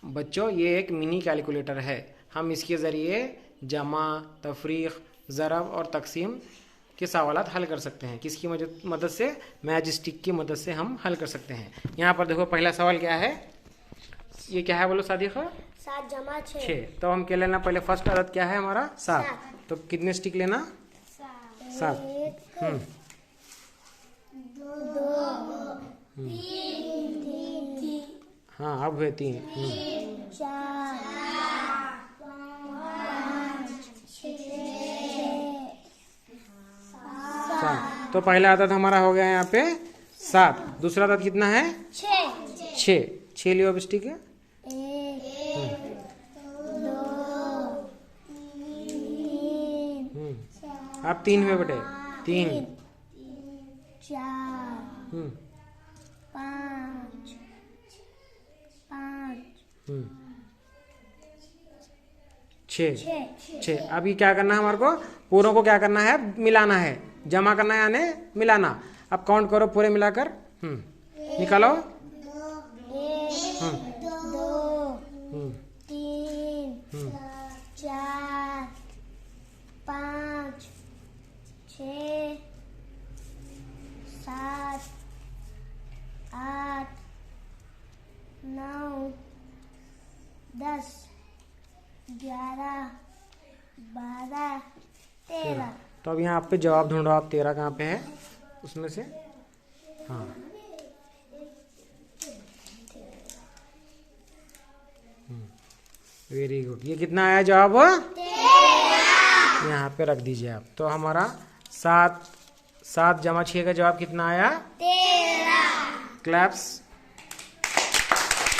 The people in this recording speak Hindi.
बच्चों ये एक मिनी कैलकुलेटर है। हम इसके ज़रिए जमा, तफरीक, ज़रब और तकसीम के सवालात हल कर सकते हैं। किसकी मदद से? मैच स्टिक की मदद से हम हल कर सकते हैं। यहाँ पर देखो पहला सवाल क्या है, ये क्या है बोलो सादिका? 7 जमा 6। तो हम क्या लेना, पहले फर्स्ट अदद क्या है हमारा? 7। तो कितने स्टिक लेना? 7। 1 2 3 हाँ अब हुए 3। 4 5 6 7। तो पहला अदद हमारा हो गया यहाँ पे 7। दूसरा अदद कितना है? 6। 6 लियो अब स्टिक है। 1 2 3 अब 3 हुए बेटे। 3 4 5 6। अभी क्या करना है हमारे को? पूरों को क्या करना है? मिलाना है। जमा करना है यानी मिलाना। अब काउंट करो पूरे मिलाकर। निकालो। 1 2 3 4 5 6 7 8 9 10 11 12 13। तो अब यहाँ आप पे जवाब ढूंढो। आप 13 कहाँ पे है उसमें से? हाँ वेरी गुड। ये कितना आया जवाब? 13। यहाँ पे रख दीजिए आप। तो हमारा 7 जमा 6 का जवाब कितना आया? 13। क्लैप्स।